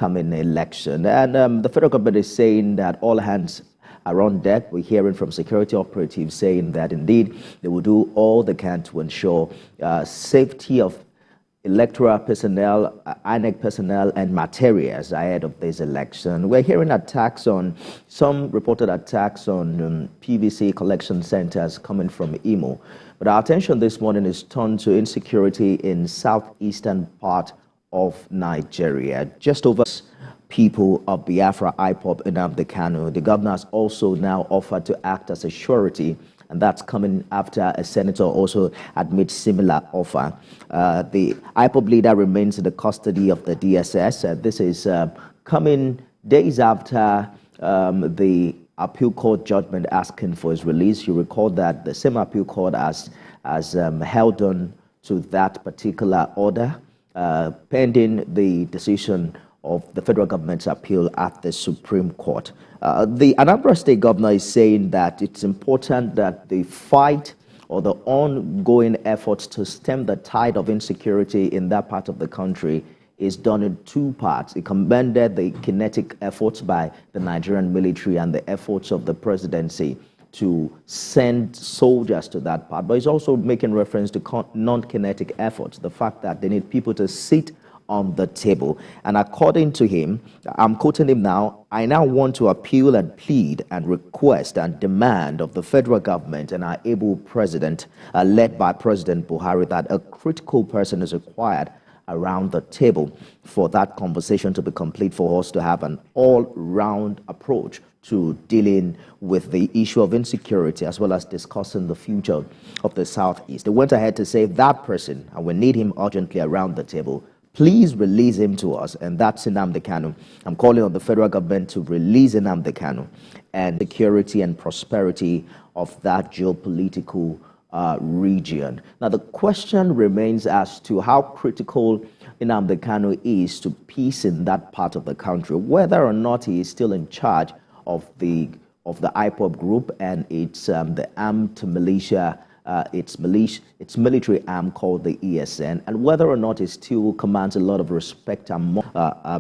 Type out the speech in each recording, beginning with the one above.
coming election. And the federal government is saying that all hands are on deck. We're hearing from security operatives saying that indeed they will do all they can to ensure safety of electoral personnel, INEC personnel, and materials ahead of this election. We're hearing some reported attacks on PVC collection centers coming from Imo. But our attention this morning is turned to insecurity in southeastern part of Nigeria. Just over people of Biafra IPOB Nnamdi Kanu. The governor has also now offered to act as a surety, and that's coming after a senator also admits similar offer. The IPOB leader remains in the custody of the DSS. This is coming days after the appeal court judgment asking for his release. You recall that the same appeal court has held on to that particular order, pending the decision of the federal government's appeal at the Supreme Court. The Anambra State governor is saying that it's important that the fight or the ongoing efforts to stem the tide of insecurity in that part of the country is done in two parts. He commended the kinetic efforts by the Nigerian military and the efforts of the presidency to send soldiers to that part. But he's also making reference to non-kinetic efforts, the fact that they need people to sit on the table. And according to him, I'm quoting him now, "I now want to appeal and plead and request and demand of the federal government and our able president, led by President Buhari, that a critical person is required around the table for that conversation to be complete, for us to have an all-round approach to dealing with the issue of insecurity as well as discussing the future of the Southeast." They went ahead to say that person, and we need him urgently around the table, please release him to us, and that's Nnamdi Kanu. I'm calling on the federal government to release Nnamdi Kanu and security and prosperity of that geopolitical region. Now, the question remains as to how critical Nnamdi Kanu is to peace in that part of the country, whether or not he is still in charge of the IPOB group and its the armed militia. Its military arm called the ESN, and whether or not it still commands a lot of respect and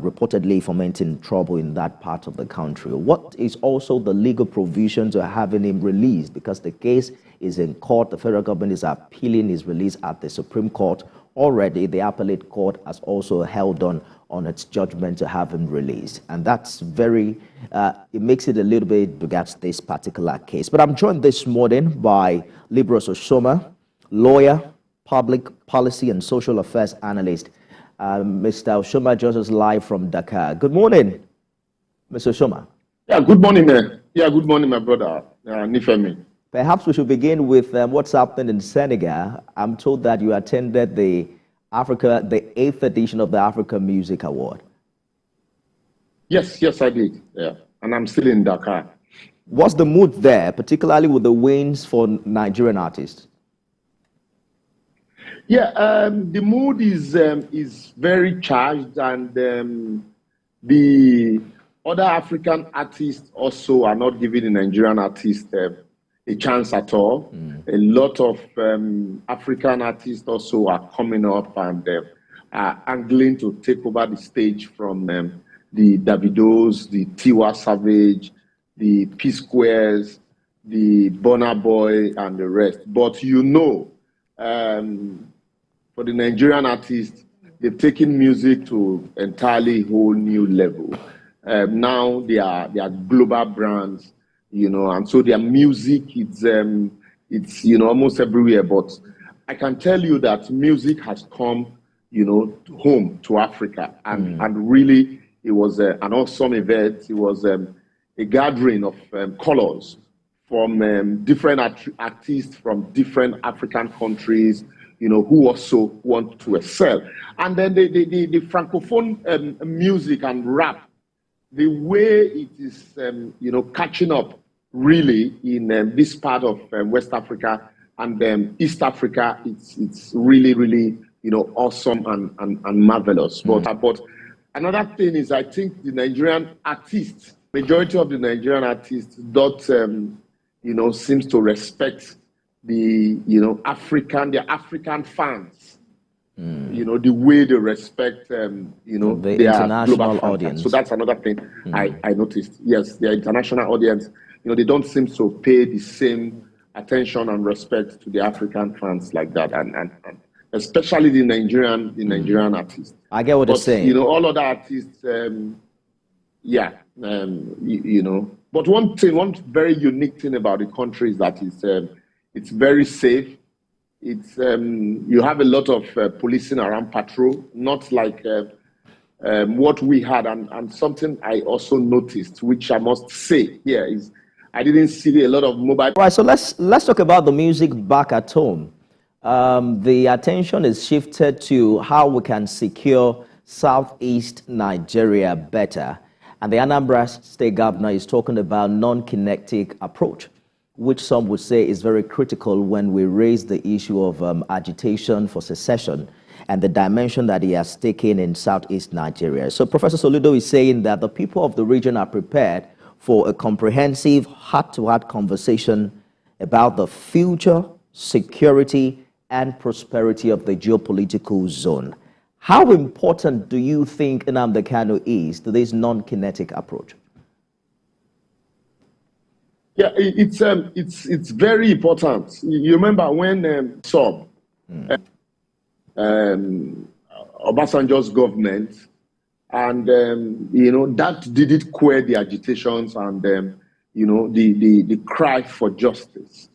reportedly fomenting trouble in that part of the country. What is also the legal provision to having him released? Because the case is in court. The federal government is appealing his release at the Supreme Court. Already, the appellate court has also held on its judgment to have him released. And that's very, it makes it a little bit regards this particular case. But I'm joined this morning by Libros Oshoma, lawyer, public policy and social affairs analyst. Mr. Oshoma joins us live from Dakar. Good morning, Mr. Oshoma. Yeah, good morning, man. Yeah, good morning, my brother, Nifemi. Perhaps we should begin with what's happening in Senegal. I'm told that you attended the 8th edition of the Africa Music Award. Yes, I did. Yeah, and I'm still in Dakar. What's the mood there, particularly with the wins for Nigerian artists? Yeah, the mood is very charged, and the other African artists also are not giving the Nigerian artists a chance at all. A lot of African artists also are coming up and are angling to take over the stage from the Davidos, the Tiwa Savage, the P Squares, the Burna Boy, and the rest. But for the Nigerian artists, they've taken music to entirely whole new level. Now they are global brands, and so their music it's almost everywhere. But I can tell you that music has come home to Africa, and really it was an awesome event. It was a gathering of colors from different artists from different African countries, who also want to excel. And then the francophone music and rap, the way it is catching up really in this part of West Africa and East Africa, it's really awesome and marvelous. But another thing is, I think the Nigerian artists, majority of the Nigerian artists don't seems to respect the African fans, you know, the way they respect, you know, the their international global franchise. audience. So that's another thing I noticed. Yes, their international audience, you know, they don't seem to pay the same attention and respect to the African fans like that, and especially the Nigerian artists. I get what you're saying. You know, all other artists, you know. But one very unique thing about the country is that it's very safe. It's you have a lot of policing around patrol, not like what we had, and something I also noticed, which I must say here, is I didn't see a lot of mobile. Right, so let's talk about the music back at home. The attention is shifted to how we can secure Southeast Nigeria better. And the Anambra State Governor is talking about non-kinetic approach, which some would say is very critical when we raise the issue of agitation for secession and the dimension that he has taken in Southeast Nigeria. So Professor Soludo is saying that the people of the region are prepared for a comprehensive heart-to-heart conversation about the future, security, and prosperity of the geopolitical zone. How important do you think Nnamdi Kanu is to this non-kinetic approach? Yeah, it's very important. You remember when Obasanjo's government, and you know, that didn't quell the agitations and you know, the cry for justice.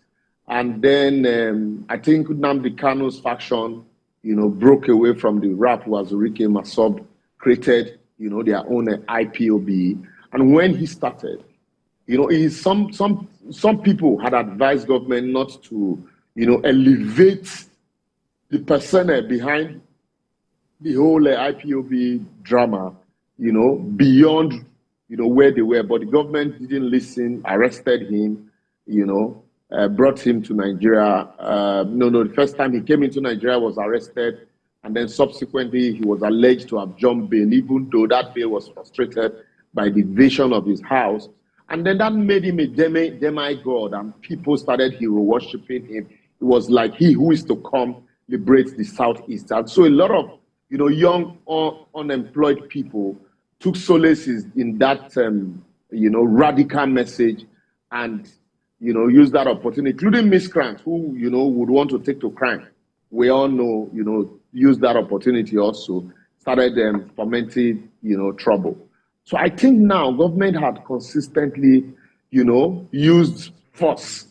And then I think Nnamdi Kanu's faction, you know, broke away from the rap was Rike Masob, created, you know, their own IPOB. And when he started, you know, some people had advised government not to, you know, elevate the persona behind the whole IPOB drama, you know, beyond, you know, where they were. But the government didn't listen, arrested him, you know, brought him to Nigeria. The first time he came into Nigeria was arrested, and then subsequently he was alleged to have jumped bail, even though that bail was frustrated by the invasion of his house. And then that made him a demigod, and people started hero worshiping him. It was like he who is to come liberate the Southeast. And so a lot of, you know, young unemployed people took solaces in that, you know, radical message, and, you know, used that opportunity, including miscreants who, you know, would want to take to crime. We all know, you know, used that opportunity also, started fomenting, you know, trouble. So I think now government had consistently, you know, used force,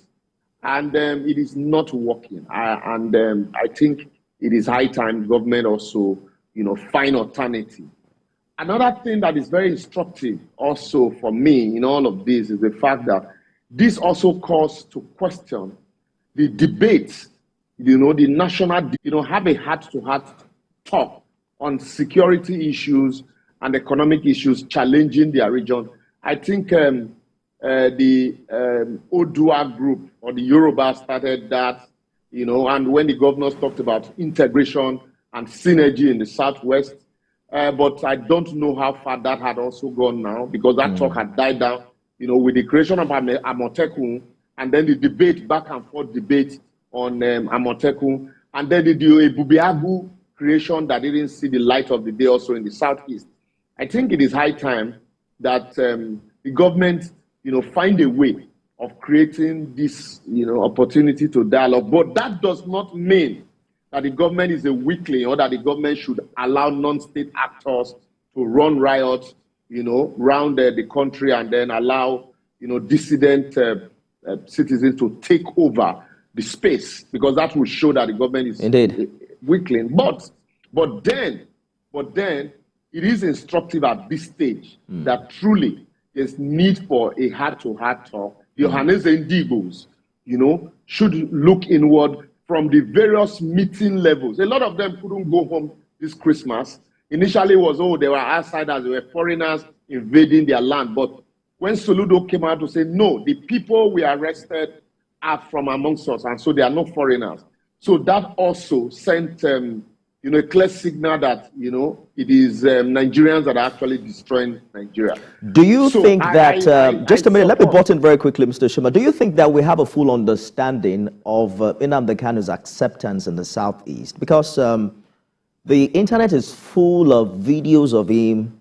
and it is not working. I think it is high time government also, you know, find alternative. Another thing that is very instructive also for me in all of this is the fact that this also calls to question the debate, you know, the national, you know, have a heart-to-heart talk on security issues and economic issues challenging their region. I think the Odua group or the Yoruba started that, you know, and when the governors talked about integration and synergy in the Southwest, but I don't know how far that had also gone now, because that talk had died down, you know, with the creation of Amotekun, and then the debate, back and forth debate on Amotekun, and then the Bubiagu creation that didn't see the light of the day also in the Southeast. I think it is high time that the government, you know, find a way of creating this, you know, opportunity to dialogue. But that does not mean that the government is a weakling, or that the government should allow non-state actors to run riots, you know, around the country, and then allow, you know, dissident citizens to take over the space, because that will show that the government is indeed weakling. But then it is instructive at this stage that truly there's need for a heart-to-heart talk. Johannes Ndigos, you know, should look inward from the various meeting levels. A lot of them couldn't go home this Christmas. Initially it was, oh, they were outsiders, they were foreigners invading their land. But when Soludo came out to say, no, the people we arrested are from amongst us, and so they are not foreigners. So that also sent, you know, a clear signal that, you know, it is Nigerians that are actually destroying Nigeria. Do you think that, just a minute, let me butt in very quickly, Mr. Shima. Do you think that we have a full understanding of Nnamdi Kanu's acceptance in the Southeast? Because The internet is full of videos of him,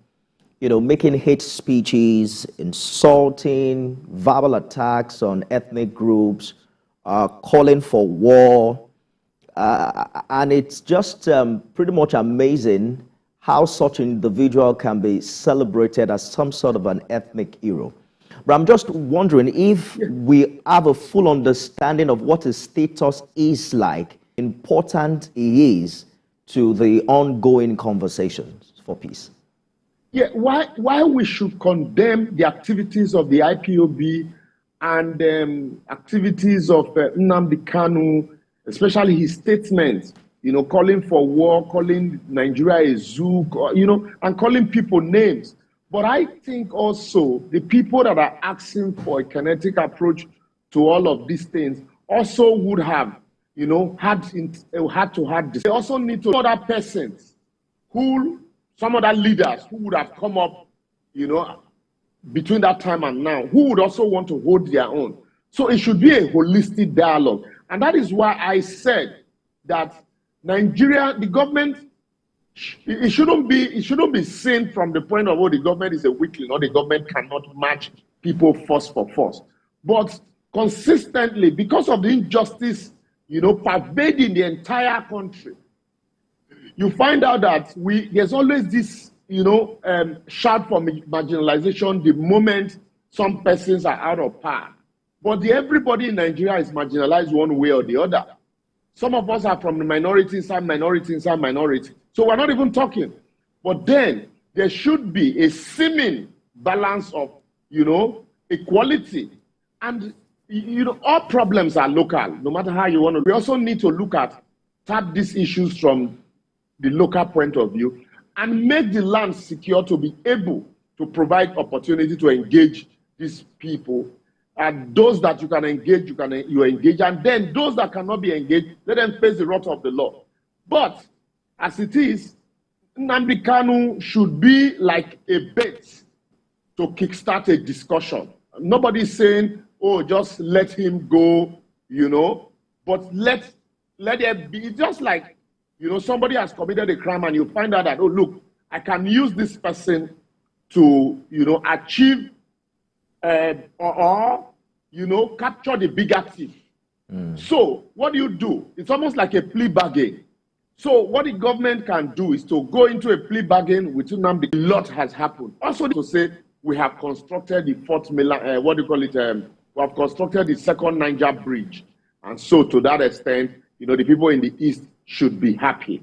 making hate speeches, insulting, verbal attacks on ethnic groups, calling for war. And it's just pretty much amazing how such an individual can be celebrated as some sort of an ethnic hero. But I'm just wondering if we have a full understanding of what his status is like, important he is to the ongoing conversations for peace. Yeah, why we should condemn the activities of the IPOB and activities of Nnamdi Kanu, especially his statements, calling for war, calling Nigeria a zoo, and calling people names. But I think also the people that are asking for a kinetic approach to all of these things also would have, had to have this. They also need to other persons some other leaders who would have come up, between that time and now, who would also want to hold their own. So it should be a holistic dialogue. And that is why I said that Nigeria, the government, it shouldn't be seen from the point of, the government is a weakling, or the government cannot match people force for force. But consistently, because of the injustice, pervading the entire country, you find out that there's always this, shout for marginalization the moment some persons are out of power. But everybody in Nigeria is marginalized one way or the other. Some of us are from the minority inside minority inside minority. So we're not even talking. But then there should be a seeming balance of, equality. And, all problems are local, no matter how you want to. We also need to tap these issues from the local point of view and make the land secure to be able to provide opportunity to engage these people. And those that you can engage, you engage. And then those that cannot be engaged, let them face the wrath of the law. But as it is, Nnamdi Kanu should be like a bait to kickstart a discussion. Nobody's saying, just let him go, but let it be. It's just like, somebody has committed a crime and you find out that, look, I can use this person to, achieve or capture the bigger thief. So what do? It's almost like a plea bargain. So what the government can do is to go into a plea bargain with Nnamdi. A lot has happened. Also to say we have constructed the we have constructed the second Niger bridge. And so to that extent, the people in the East should be happy.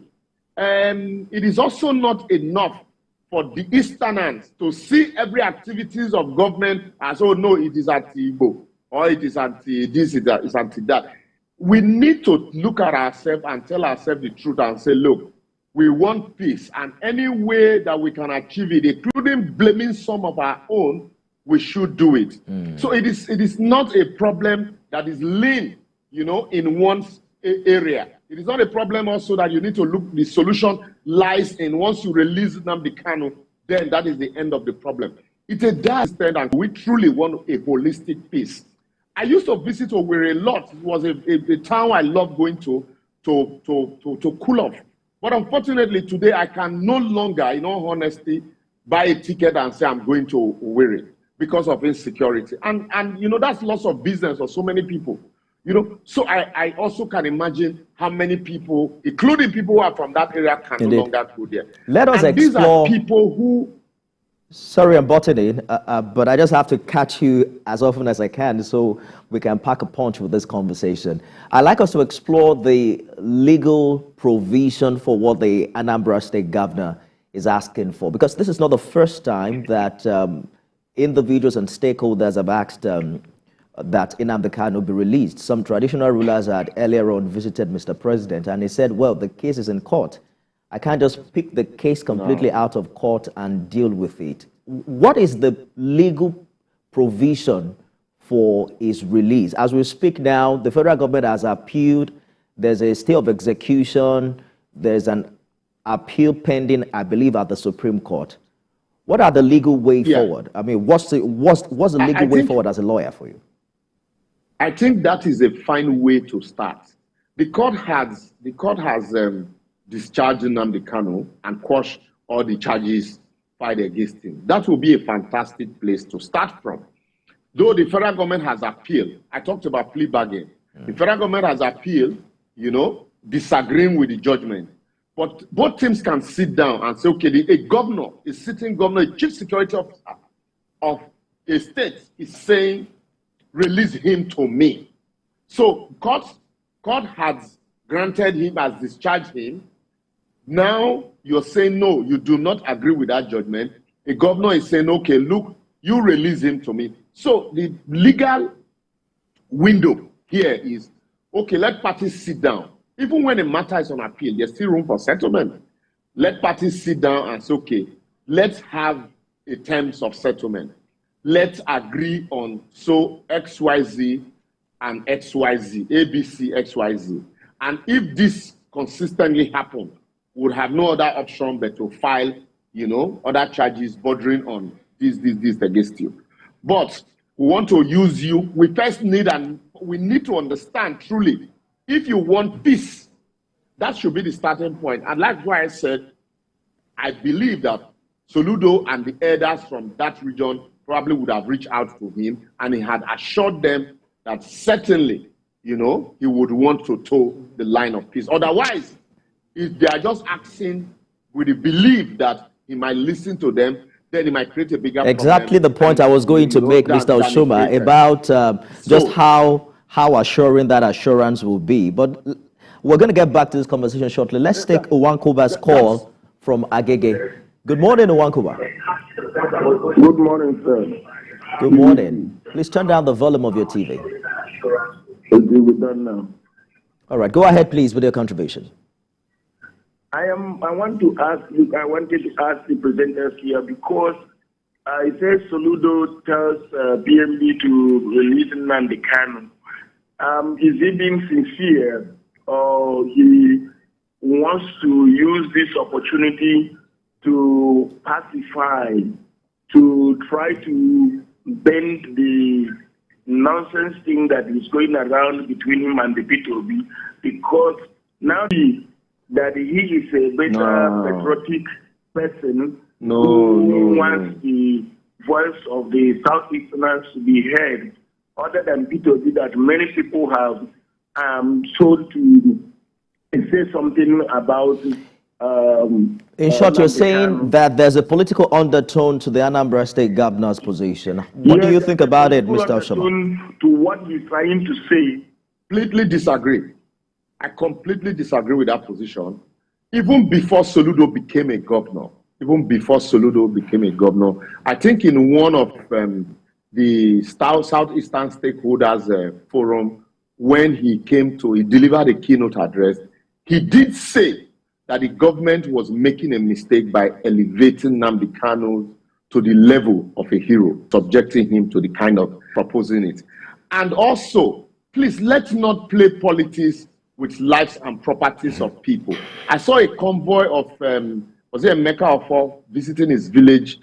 It is also not enough for the Easterners to see every activities of government as, no, it is anti-Igbo, or it is anti-this, it is anti-that. We need to look at ourselves and tell ourselves the truth and say, look, we want peace, and any way that we can achieve it, including blaming some of our own, we should do it. So it is not a problem that is lean, in one's area. It is not a problem also that you need to look, the solution lies in once you release Nnamdi Kanu, then that is the end of the problem. It's a dire stand, and we truly want a holistic peace. I used to visit Owerri a lot. It was a town I loved going to cool off. But unfortunately today I can no longer, in all honesty, buy a ticket and say I'm going to Owerri because of insecurity. And that's loss of business for so many people. So I also can imagine how many people, including people who are from that area, can no longer go there. Let us explore. These are people who... Sorry, I'm butting in, but I just have to catch you as often as I can so we can pack a punch with this conversation. I'd like us to explore the legal provision for what the Anambra State Governor is asking for, because this is not the first time that individuals and stakeholders have asked that Nnamdi Kanu be released. Some traditional rulers had earlier on visited Mr. President, and he said, well, the case is in court. I can't just pick the case completely out of court and deal with it. What is the legal provision for his release? As we speak now, the federal government has appealed. There's a stay of execution. There's an appeal pending, I believe, at the Supreme Court. What are the legal way forward? I mean, what's the legal way forward as a lawyer for you? I think that is a fine way to start. The court has discharge Nnamdi Kanu and quash all the charges filed against him. That will be a fantastic place to start from. Though the federal government has appealed, I talked about plea bargain. The federal government has appealed, disagreeing with the judgment. But both teams can sit down and say, okay, a governor, a sitting governor, a chief security officer of a state is saying, release him to me. So God has granted him, has discharged him. Now you're saying, no, you do not agree with that judgment. A governor is saying, okay, look, you release him to me. So the legal window here is, okay, let parties sit down. Even when a matter is on appeal, there's still room for settlement. Let parties sit down and say, okay, let's have a terms of settlement. Let's agree on XYZ and XYZ, ABC, XYZ. And if this consistently happens, we would have no other option but to file, other charges bordering on this against you. But we want to use you. We first need to understand truly, if you want peace, that should be the starting point. And that's why I said, I believe that Soludo and the elders from that region probably would have reached out to him, and he had assured them that certainly, he would want to toe the line of peace. Otherwise, if they are just acting with the belief that he might listen to them, then he might create a bigger problem. Exactly the point I was going to make, Mr. Oshoma, about just how assuring that assurance will be. But we're going to get back to this conversation shortly. Let's take Uwankuba's call from Agege. Good morning, Uwankuba. Good morning, sir. Good morning. Please turn down the volume of your TV. Okay, we're done now. All right, go ahead, please, with your contribution. I wanted to ask the presenters here, because it says Soludo tells PMB to release Nnamdi Kanu. Is he being sincere, or he wants to use this opportunity to pacify, to try to bend the nonsense thing that is going around between him and the P2B? Because now that he is a better patriotic person who wants the voice of the Southeasterners to be heard, other than P2B that many people have told to say something about. In short, you're saying that there's a political undertone to the Anambra State governor's position. What do you think about it, Mr. Oshoma? To what he's trying to say. Completely disagree. I completely disagree with that position. Even before Soludo became a governor, I think in one of the Southeastern Stakeholders Forum, when he delivered a keynote address, he did say that the government was making a mistake by elevating Nnamdi Kanu to the level of a hero, subjecting him to the kind of proposing it. And also, please, let's not play politics with lives and properties of people. I saw a convoy of, was it Emeka Ofo, visiting his village,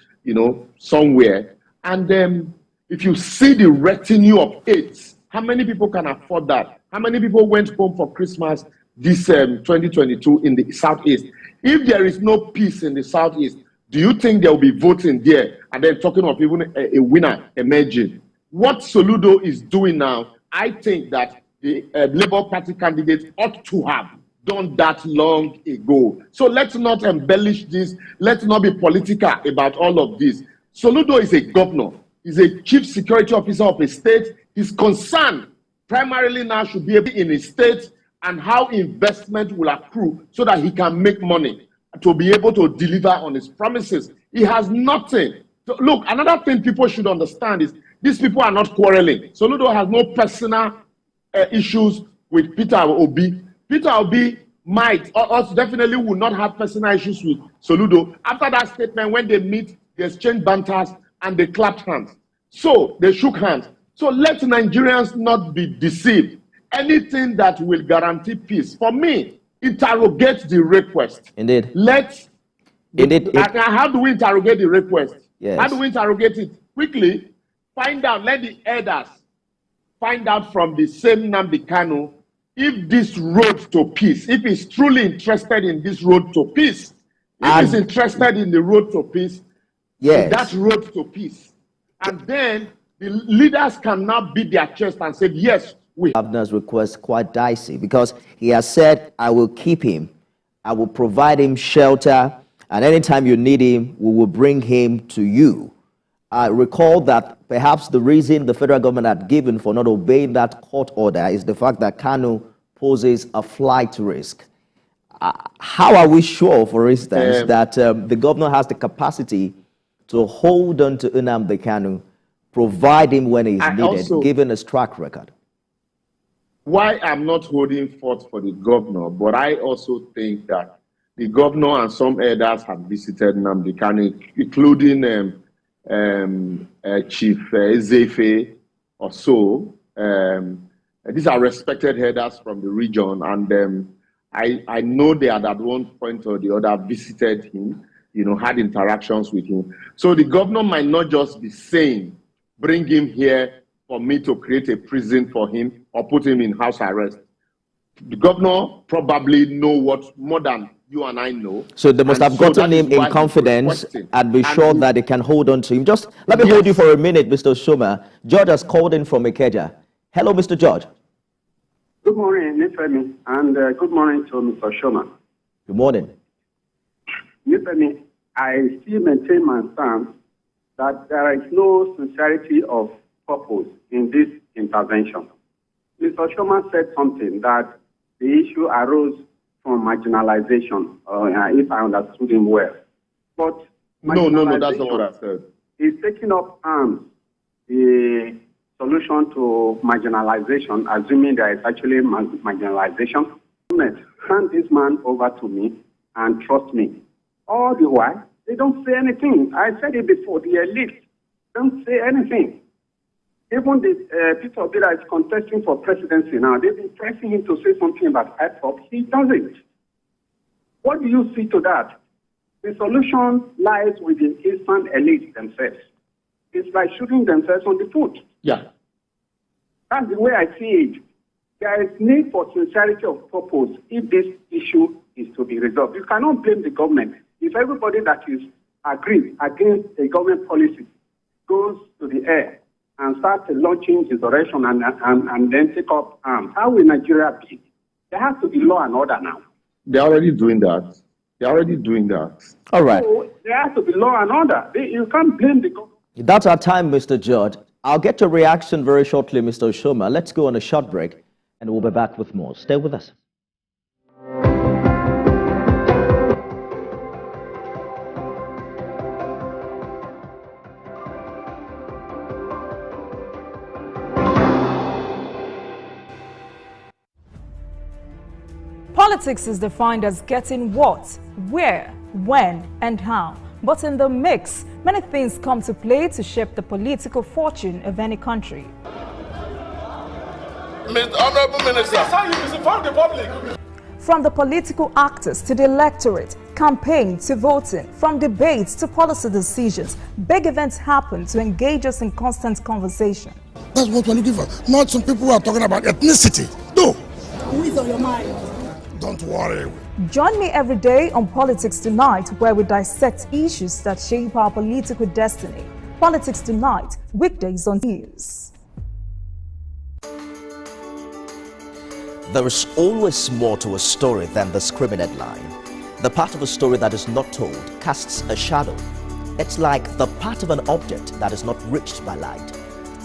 somewhere. And if you see the retinue of aides, how many people can afford that? How many people went home for Christmas this 2022 in the Southeast? If there is no peace in the Southeast, do you think there will be voting there and then talking of even a winner emerging? What Soludo is doing now, I think that the Labour Party candidates ought to have done that long ago. So let's not embellish this. Let's not be political about all of this. Soludo is a governor. He's a chief security officer of a state. His concern primarily now should be in his state and how investment will accrue so that he can make money to be able to deliver on his promises. He has nothing. So look, another thing people should understand is these people are not quarreling. Soludo has no personal issues with Peter Obi. Peter Obi might or definitely will not have personal issues with Soludo. After that statement, when they meet, they exchange banters and they clapped hands. So they shook hands. So let Nigerians not be deceived. Anything that will guarantee peace, for me, interrogate the request. Indeed. How do we interrogate the request? Yes. How do we interrogate it? Quickly, find out, let the elders find out from the same Nnamdi Kanu if this road to peace, if he's truly interested in this road to peace, if he's interested in the road to peace, yes, that road to peace, and then the leaders can now beat their chest and say, yes, we. Governor's request quite dicey because he has said, I will keep him, I will provide him shelter, and anytime you need him, we will bring him to you. I recall that perhaps the reason the federal government had given for not obeying that court order is the fact that Kanu poses a flight risk. How are we sure, for instance, that the governor has the capacity to hold on to Nnamdi Kanu, provide him when he's needed, also, given his track record? Why I'm not holding forth for the governor, but I also think that the governor and some elders have visited Nnamdi Kanu, including Chief Ezefe or so. These are respected elders from the region, and I know they had at one point or the other visited him, had interactions with him. So the governor might not just be saying, bring him here for me to create a prison for him or put him in house arrest. The governor probably know what more than you and I know. So they must have gotten him in confidence and be sure that they can hold on to him. Just let me hold you for a minute, Mr. Shoma. George has called in from Ikeja. Hello, Mr. George. Good morning, Nifemi, and good morning to Mr. Shoma. Good morning. Nifemi, I still maintain my stance that there is no sincerity of purpose in this intervention. Mr. Shoma said something that the issue arose from marginalization, if I understood him well. But no, that's not what I said. He's taking up arms, the solution to marginalization, assuming there is actually marginalization. Hand this man over to me and trust me. All the while, they don't say anything. I said it before, the elite don't say anything. Even the Peter Obi that is contesting for presidency now, they've been pressing him to say something about IPOP. He doesn't. What do you see to that? The solution lies with the Eastern elite themselves. It's like shooting themselves on the foot. Yeah. That's the way I see it. There is need for sincerity of purpose if this issue is to be resolved. You cannot blame the government. If everybody that is agreed against a government policy goes to the air and starts launching insurrection and then take up arms, how will Nigeria be? There has to be law and order now. They're already doing that. All right. So there has to be law and order. You can't blame the government. That's our time, Mr. George. I'll get your reaction very shortly, Mr. Shoma. Let's go on a short break, and we'll be back with more. Stay with us. Politics is defined as getting what, where, when, and how. But in the mix, many things come to play to shape the political fortune of any country. Honorable Minister, that's how you misinform the public. From the political actors to the electorate, campaign to voting, from debates to policy decisions, big events happen to engage us in constant conversation. That's what we're looking for. Not some people who are talking about ethnicity. No. Who is on your mind? Don't worry. Join me every day on Politics Tonight, where we dissect issues that shape our political destiny. Politics Tonight, weekdays on News. There is always more to a story than the scrimmage line. The part of a story that is not told casts a shadow. It's like the part of an object that is not reached by light.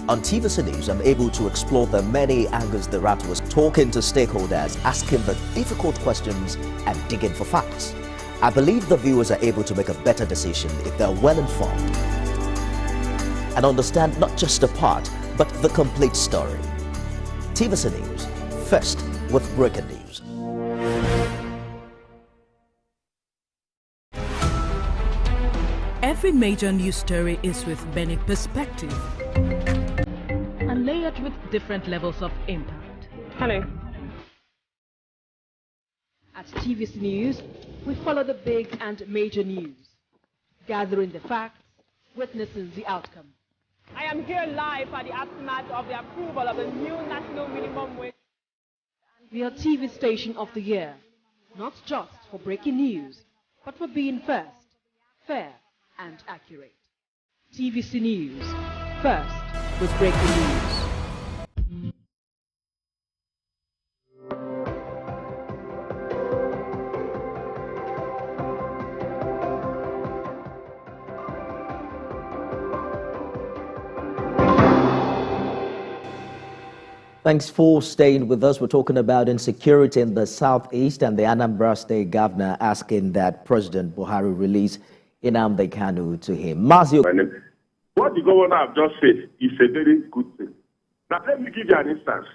On TVC News, I'm able to explore the many angles the rat was talking to stakeholders, asking the difficult questions and digging for facts. I believe the viewers are able to make a better decision if they're well informed and understand not just a part, but the complete story. TVC News, first with breaking news. Every major news story is with many perspectives and layered with different levels of impact. Hello. At TVC News, we follow the big and major news, gathering the facts, witnessing the outcome. I am here live at the aftermath of the approval of the new national minimum wage. We are TV Station of the Year, not just for breaking news, but for being first, fair and accurate. TVC News, first with breaking news. Thanks for staying with us. We're talking about insecurity in the Southeast and the Anambra State governor asking that President Buhari release Nnamdi Kanu to him. Mazio. What the governor have just said is a very good thing. Now, let me give you an instance.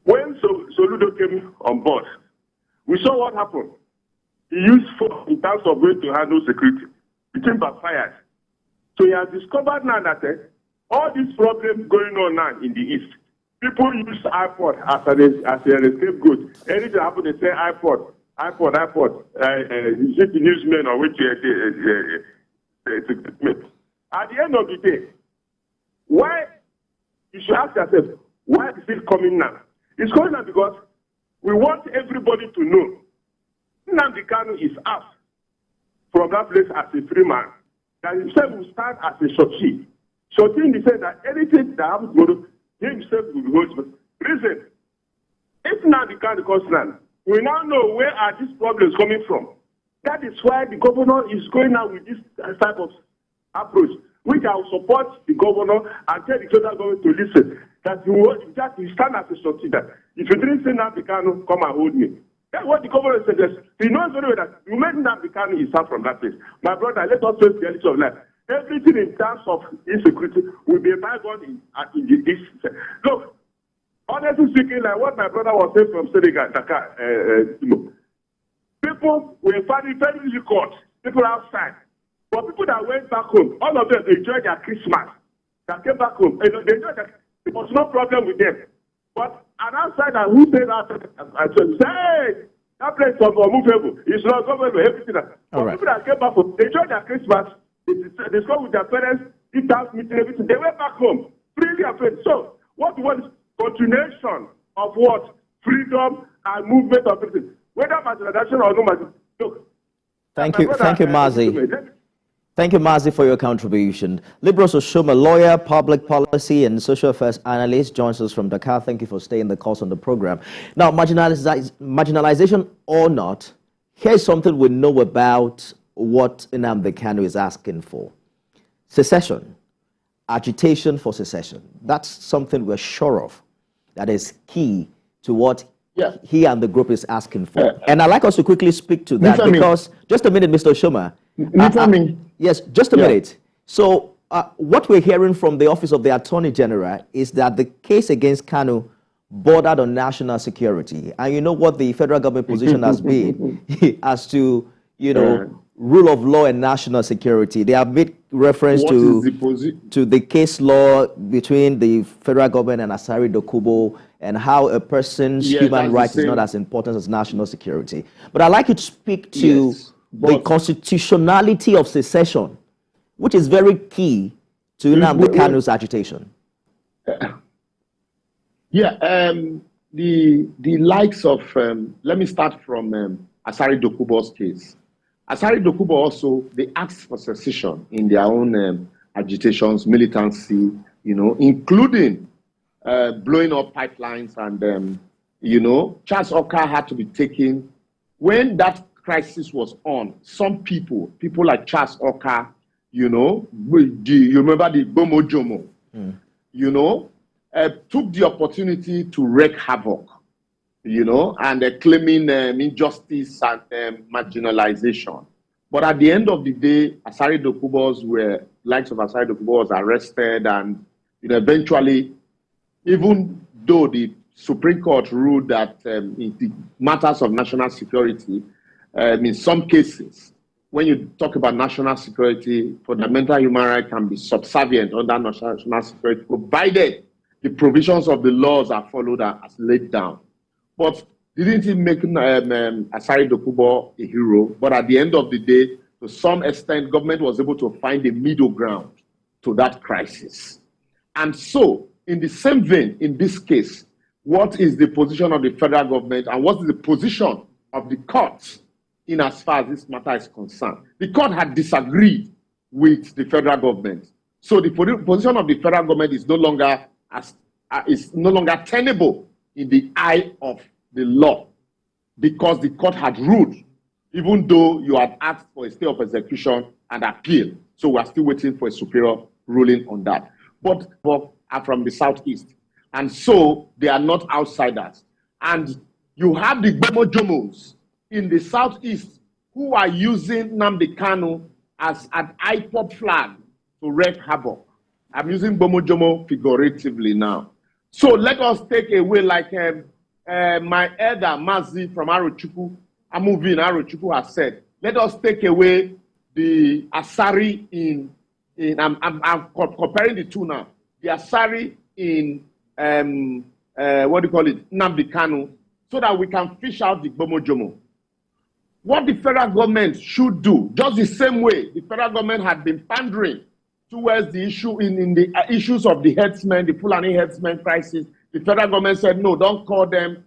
When Soludo came on board, we saw what happened. He used force in terms of way to handle security. It came backfired. So he has discovered now that all these problems going on now in the East, people use iPod as an scapegoat. Anything happens, they say iPod. You see the newsmen on which at the end of the day, why, you should ask yourself, why is it coming now? It's coming now because we want everybody to know Nnamdi Kanu is out from that place as a free man. That himself will stand as a shorty. Shorty in the sense that anything that happens to him, he himself will be held. Listen, if Nnamdi Kanu comes now, we now know where are these problems coming from. That is why the governor is going out with this type of approach, which I will support the governor and tell the federal government to listen. That you stand as a shorty that if you didn't say Nnamdi Kanu, come and hold me. That's what the governor suggests. He knows very well that you made Nnamdi Kanu is out from that place. My brother, let us face the reality of life. Everything in terms of insecurity will be a bygone in this. Look, honestly speaking, like what my brother was saying from Senegal, Dakar, people were finding very difficult. People outside. But people that went back home, all of them enjoyed their Christmas. That came back home. They enjoyed their, there was no problem with them. But an outsider who said that, hey, that place is unmovable. It's not government, everything. But right. People that came back home, they enjoyed their Christmas. They spoke with their parents, did house meeting, everything. They went back home, freely and fair. So, what we want is continuation of what? Freedom and movement of everything. Whether marginalization or no marginalization. Look. Thank you, Mazi. Thank you, Mazi, for your contribution. Libros Oshoma, lawyer, public policy and social affairs analyst, joins us from Dakar. Thank you for staying the course on the program. Now, marginalization or not, here's something we know about what Nnamdi Kanu is asking for. Secession, agitation for secession. That's something we're sure of. That is key to what he and the group is asking for. And I'd like us to quickly speak to that because, just a minute, Mr. Oshoma. Yes, just a minute. So what we're hearing from the Office of the Attorney General is that the case against Kanu bordered on national security. And you know what the federal government position has been as to, you know, rule of law and national security. They have made reference to the case law between the federal government and Asari Dokubo and how a person's human rights is not as important as national security. But I'd like you to speak to the constitutionality of secession, which is very key to Nnamdi Kanu's agitation. The likes of, let me start from Asari Dokubo's case. Asari Dokubo also, they asked for secession in their own agitations, militancy, you know, including blowing up pipelines and, you know, Charles Oka had to be taken. When that crisis was on, some people like Charles Oka, you know, you remember the Bomo Jomo, you know, took the opportunity to wreak havoc, you know, and claiming injustice and marginalization. But at the end of the day, Asari Dokubos likes of Asari Dokubos was arrested, and you know, eventually, even though the Supreme Court ruled that in the matters of national security, in some cases, when you talk about national security, fundamental human rights can be subservient under national security, provided the provisions of the laws are followed as laid down. But didn't it make Asari Dokubo a hero? But at the end of the day, to some extent, government was able to find a middle ground to that crisis. And so, in the same vein, in this case, what is the position of the federal government and what is the position of the courts in as far as this matter is concerned. The court had disagreed with the federal government. So the position of the federal government is no longer tenable in the eye of the law, because the court had ruled, even though you had asked for a stay of execution and appeal. So we are still waiting for a superior ruling on that. But are from the Southeast, and so they are not outsiders. And you have the Gbomojomos in the Southeast who are using Nnamdi Kanu as an IPOP flag to wreak havoc. I'm using Gbomojomo figuratively now. So let us take away, like my elder Mazi from Arochukwu, Amuvi in Arochukwu has said, let us take away the Asari I'm comparing the two now. The Asari in, Nnamdi Kanu, so that we can fish out the Gbomojomo. What the federal government should do, just the same way the federal government had been pandering towards the issue in the issues of the herdsmen, the Fulani herdsmen crisis. The federal government said, no, don't call them.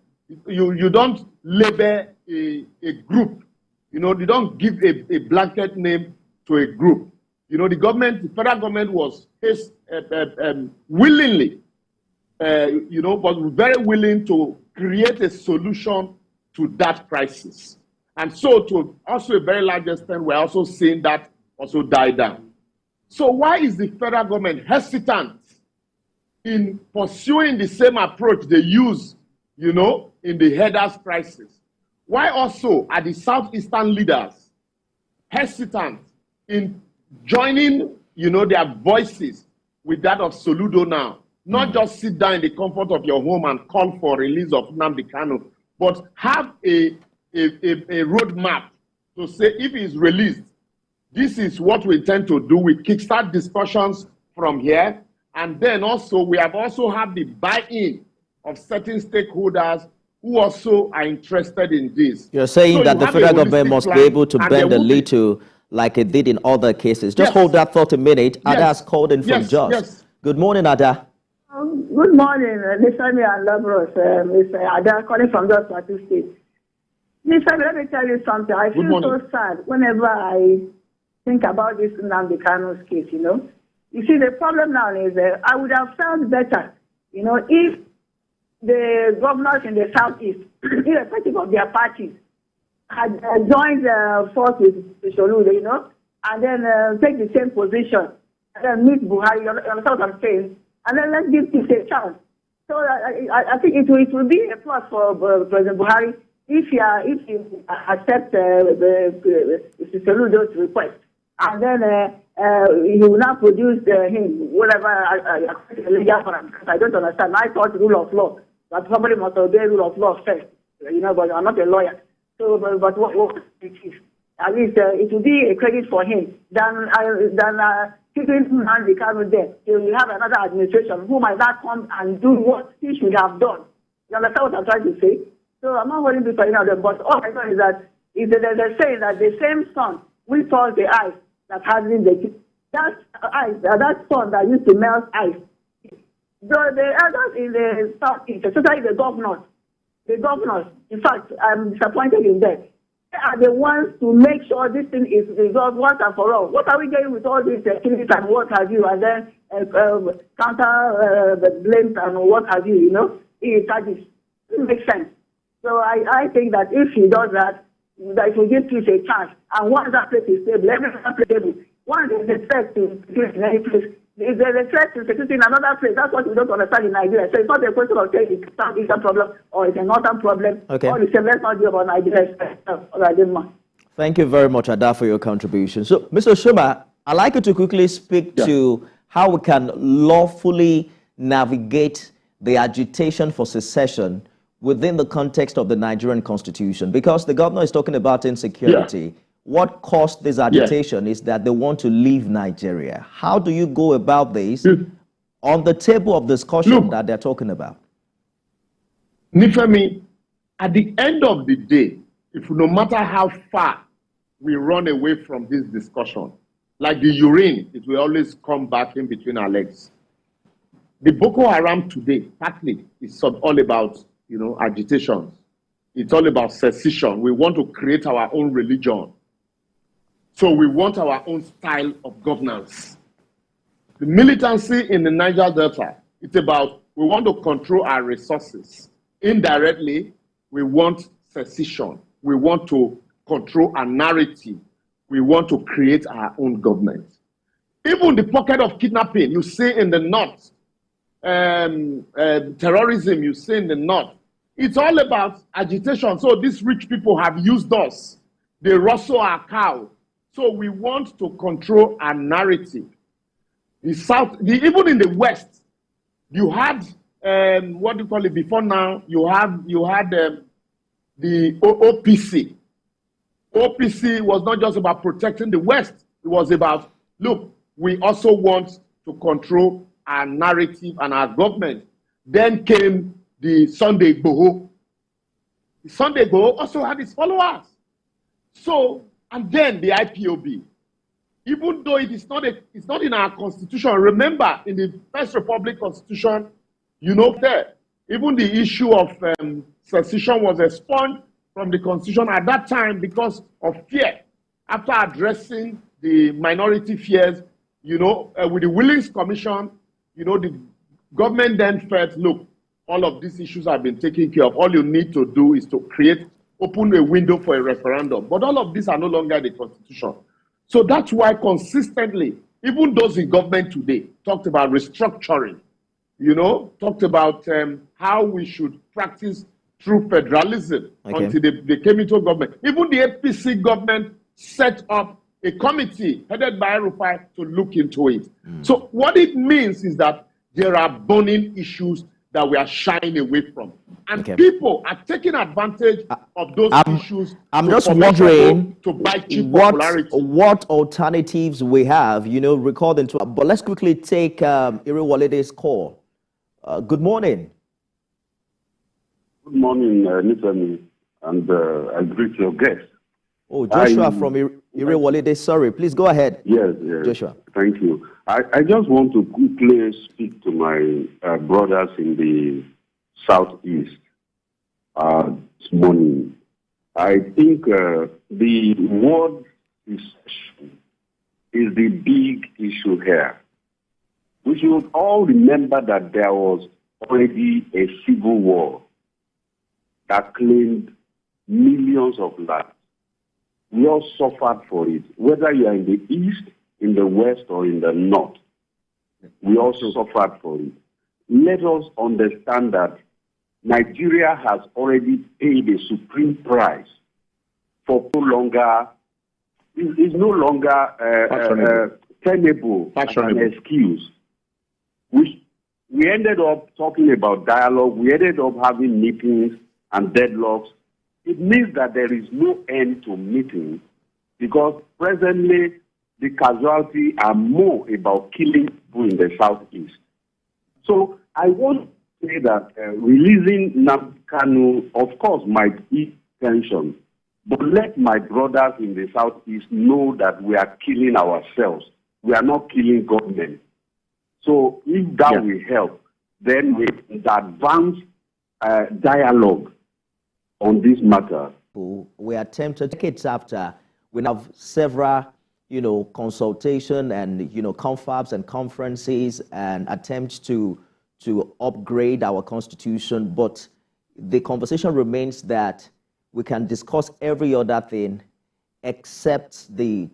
You don't label a group. You know, you don't give a blanket name to a group. You know, the federal government was willingly, was very willing to create a solution to that crisis. And so to also a very large extent, we're also seeing that also die down. So why is the federal government hesitant in pursuing the same approach they use, in the headers crisis? Why also are the Southeastern leaders hesitant in joining, their voices with that of Soludo now? Not just sit down in the comfort of your home and call for release of Nnamdi Kanu, but have a roadmap to say if he's released, this is what we intend to do. We kickstart discussions from here. And then also, we have the buy-in of certain stakeholders who also are interested in this. You're saying that the federal government must be able to bend a little like it did in other cases. Just hold that thought a minute. Yes. Ada has called in from Jos. Yes. Good morning, Ada. Good morning, Nisami and Labros. It's Ada calling from Jos Plateau State. Nisami, let me tell you something. I feel so sad whenever I think about this Nnamdi Kanu's case, You see, the problem now is I would have felt better, if the governors in the Southeast, irrespective of their parties, had joined forces with Soludo, and then take the same position, and then meet Buhari, you understand what I'm saying? And then let's give this a chance. So I think it will be a plus for President Buhari if he accepts Soludo's request. And then he will not produce him, whatever, I don't understand. I thought rule of law, that somebody must obey rule of law first, but I'm not a lawyer. So, but what it is? At least it will be a credit for him than keeping Nnamdi Kanu there. He will have another administration who might not come and do what he should have done. You understand what I'm trying to say? So I'm not holding this for them, but all I know is that they're saying that the same sun will fall the ice that has been that sun that used to melt ice. The others in the Southeast, especially the governors, in fact, I'm disappointed in them. They are the ones to make sure this thing is resolved once and for all. What are we doing with all these killings and what have you, and then counter blames and what have you, It doesn't make sense. So I think that if he does that it will give peace a chance. And once that place is stable, everything is stable. Once there's a threat to security in any place, if there's a threat to security in another place, that's what we don't understand in Nigeria. So it's not a question of saying it's a Southeastern problem or it's a Northern problem. Okay. Or it's a let's not do about Nigeria. Thank you very much, Ada, for your contribution. So, Mr. Shuma, I'd like you to quickly speak to how we can lawfully navigate the agitation for secession within the context of the Nigerian constitution, because the governor is talking about insecurity. Yeah. What caused this agitation is that they want to leave Nigeria. How do you go about this on the table of discussion that they're talking about? Nifemi, at the end of the day, if no matter how far we run away from this discussion, like the urine, it will always come back in between our legs. The Boko Haram today, partly, is all about, agitations. It's all about secession. We want to create our own religion. So we want our own style of governance. The militancy in the Niger Delta, it's about we want to control our resources. Indirectly, we want secession. We want to control our narrative. We want to create our own government. Even the pocket of kidnapping, you see in the north, terrorism, you see in the north, it's all about agitation. So these rich people have used us. They rustle our cow. So we want to control our narrative. The South, even in the West, you had, what do you call it, before now, you had the OPC. OPC was not just about protecting the West. It was about, look, we also want to control our narrative and our government. Then came the Sunday Igboho. The Sunday Igboho also had its followers. So, and then the IPOB. Even though it's not in our constitution. Remember, in the First Republic Constitution, there, even the issue of secession was expunged from the constitution at that time because of fear. After addressing the minority fears, with the Willings Commission, the government then felt, look, all of these issues have been taken care of. All you need to do is to open a window for a referendum. But all of these are no longer in the constitution. So that's why consistently, even those in government today talked about restructuring, talked about how we should practice true federalism until they came into government. Even the APC government set up a committee headed by Rufai to look into it. So what it means is that there are burning issues that we are shying away from. And people are taking advantage of those issues. I'm just wondering to buy cheap popularity. What alternatives we have, recording to. But let's quickly take Irewalede's call. Good morning. Good morning, Nnamdi, and I greet your guest. Oh, Joshua from Irewalede, sorry. Please go ahead. Yes, Joshua. Thank you. I just want to quickly speak to my brothers in the Southeast this morning. I think the word recession is the big issue here. We should all remember that there was already a civil war that claimed millions of lives. We all suffered for it, whether you are in the East, in the West, or in the North. We also suffered for it. Let us understand that Nigeria has already paid a supreme price for no longer, is no longer tenable as an excuse. We ended up talking about dialogue. We ended up having meetings and deadlocks. It means that there is no end to meetings because presently the casualties are more about killing people in the Southeast. So I want to say that releasing Nnamdi Kanu, of course, might ease tension, but let my brothers in the Southeast know that we are killing ourselves. We are not killing government. So if that will help, then we advance dialogue on this matter. We attempted decades after, we have several, consultation and, confabs and conferences and attempts to upgrade our constitution. But the conversation remains that we can discuss every other thing except the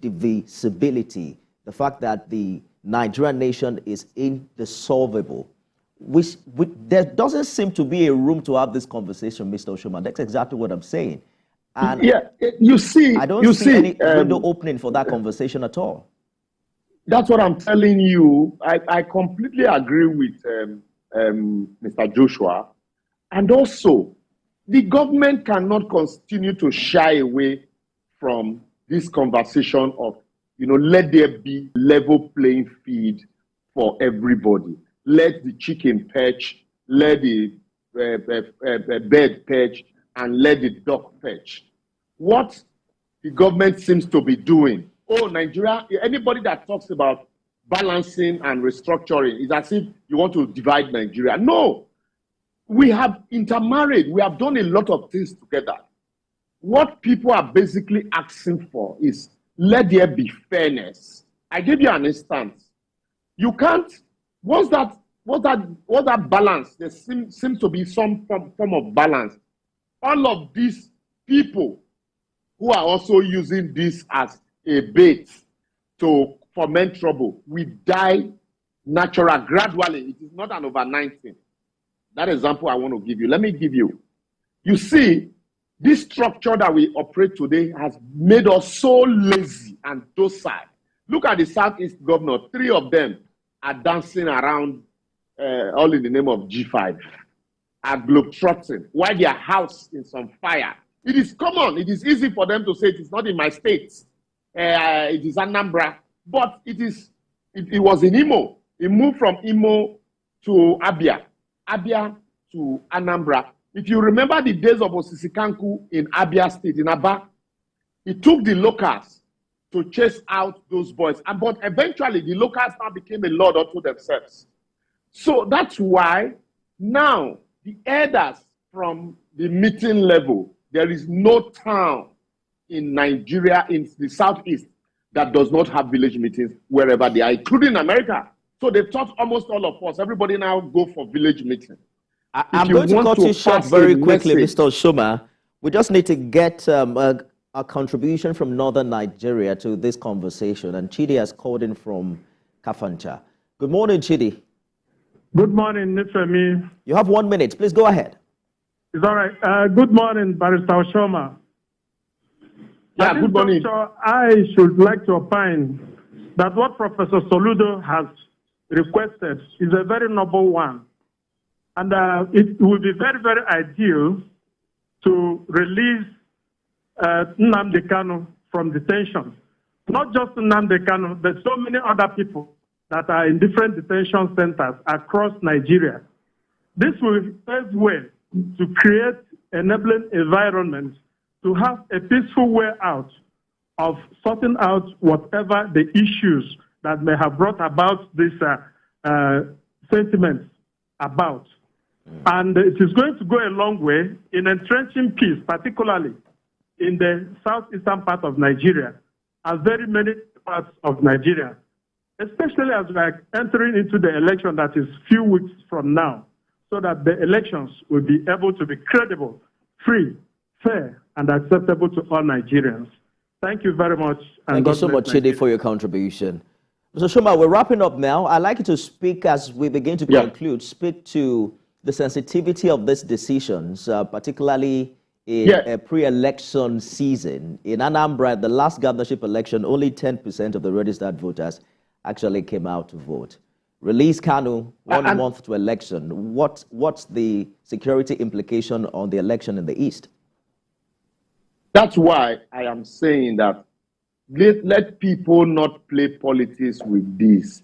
divisibility, the fact that the Nigerian nation is indissoluble. There doesn't seem to be a room to have this conversation, Mr. Oshoman. That's exactly what I'm saying. And you see, I don't see any window opening for that conversation at all. That's what I'm telling you. I completely agree with Mr. Joshua. And also, the government cannot continue to shy away from this conversation of, let there be level playing field for everybody. Let the chicken perch, let the bird perch, and let the duck perch. What the government seems to be doing, Nigeria, anybody that talks about balancing and restructuring. It's as if you want to divide Nigeria. No, we have intermarried. We have done a lot of things together. What people are basically asking for is, let there be fairness. I give you an instance. You can't, what's that balance? There seems to be some form of balance. All of these people who are also using this as a bait to foment trouble, we die natural, gradually. It is not an overnight thing. That example I want to give you. Let me give you. You see, this structure that we operate today has made us so lazy and docile. Look at the Southeast governor. 3 of them are dancing around all in the name of G5, are globetrotting, while their house is on fire. It is common. It is easy for them to say it is not in my state. It is Anambra. But it was in Imo. It moved from Imo to Abia. Abia to Anambra. If you remember the days of Osisikanku in Abia State, in Aba, it took the locals to chase out those boys. But eventually, the locals now became a lord unto themselves. So that's why now the elders from the meeting level, there is no town in Nigeria, in the Southeast, that does not have village meetings wherever they are, including America. So they've taught almost all of us. Everybody now go for village meeting. I'm going to cut you short very quickly, Mr. Oshoma. We just need to get a contribution from northern Nigeria to this conversation. And Chidi has called in from Kafancha. Good morning, Chidi. Good morning, Nifemi. You have 1 minute. Please go ahead. It's all right. Good morning, Barrister Oshoma. Yeah, good morning. I should like to opine that what Professor Soludo has requested is a very noble one. And it would be very, very ideal to release Nnamdi Kanu from detention. Not just Nnamdi Kanu, but so many other people that are in different detention centers across Nigeria. This will pave way to create an enabling environment to have a peaceful way out of sorting out whatever the issues that may have brought about these sentiments about. And it is going to go a long way in entrenching peace, particularly in the southeastern part of Nigeria, and very many parts of Nigeria, especially as we are entering into the election that is few weeks from now, so that the elections will be able to be credible, free, fair, and acceptable to all Nigerians. Thank you very much. Thank you so much, Chidi, for your contribution. Mr. Shoma, we're wrapping up now. I'd like you to speak, as we begin to conclude, speak to the sensitivity of these decisions, particularly in a pre-election season. In Anambra, the last governorship election, only 10% of the registered voters actually came out to vote. Release Kanu 1 month to election. What's the security implication on the election in the East? That's why I am saying that let people not play politics with this.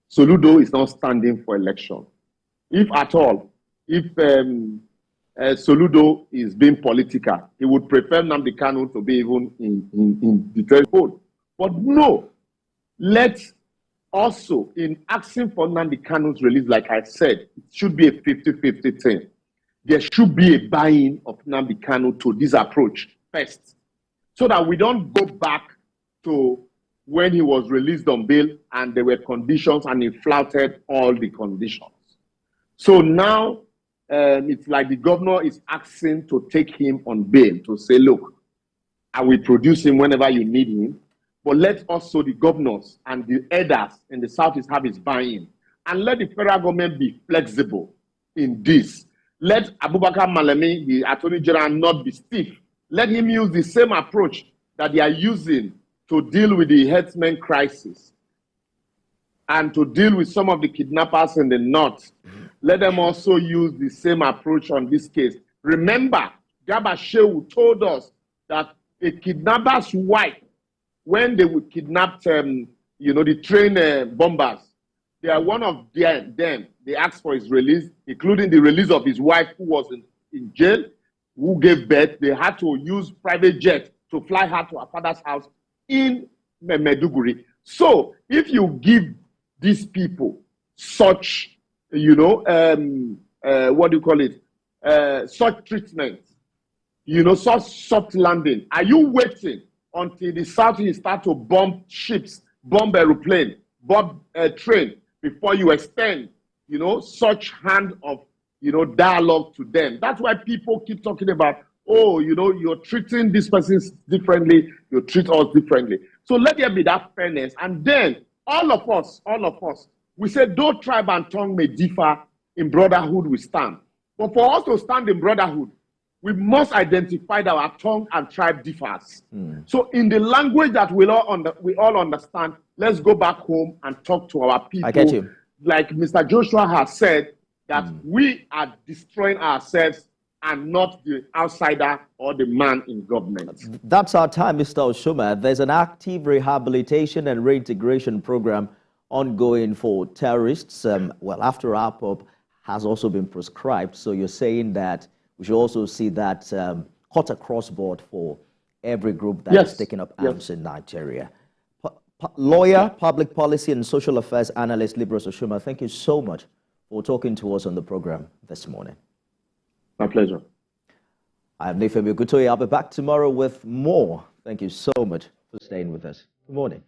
Soludo is not standing for election. If at all, if Soludo is being political, he would prefer Nnamdi Kanu to be even in the threshold. But no, let's also, in asking for Nnamdi Kanu's release, like I said, it should be a 50-50 thing. There should be a buy-in of Nnamdi Kanu to this approach first, so that we don't go back to when he was released on bail and there were conditions and he flouted all the conditions. So now it's like the governor is asking to take him on bail, to say, look, I will produce him whenever you need him, but let also the governors and the elders in the Southeast have his buy-in. And let the federal government be flexible in this. Let Abubakar Malami, the Attorney General, not be stiff. Let him use the same approach that they are using to deal with the herdsmen crisis and to deal with some of the kidnappers in the north. Let them also use the same approach on this case. Remember, Garba Shehu told us that a kidnapper's wife, when they would kidnap the train bombers, they are one of them. They asked for his release, including the release of his wife who was in jail, who gave birth. They had to use private jet to fly her to her father's house in Maiduguri. So if you give these people such, you know, what do you call it? Such treatment, you know, such soft landing? Are you waiting until the Southeast start to bomb ships, bomb aeroplane, bomb train before you extend, you know, such hand of, you know, dialogue to them? That's why people keep talking about, oh, you know, you're treating these persons differently, you treat us differently. So let there be that fairness. And then all of us, we say, though tribe and tongue may differ, in brotherhood we stand. But for us to stand in brotherhood, we must identify that our tongue and tribe differs. So in the language that we all understand, let's go back home and talk to our people. I get you. Like Mr. Joshua has said, that we are destroying ourselves and not the outsider or the man in government. That's our time, Mr. Oshuma. There's an active rehabilitation and reintegration program ongoing for terrorists. Well, after ARPOP has also been prescribed. So you're saying that we should also see that cut across board for every group that is taking up arms in Nigeria. Lawyer, public policy and social affairs analyst Libros Oshuma, thank you so much for talking to us on the program this morning. My pleasure. I'm Nifemi Gutoye. I'll be back tomorrow with more. Thank you so much for staying with us. Good morning.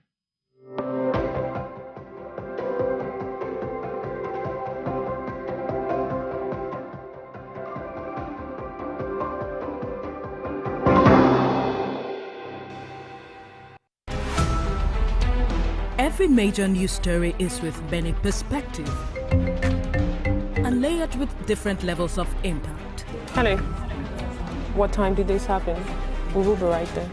Every major news story is with many perspectives and layered with different levels of impact. Hello. What time did this happen? We will be right there.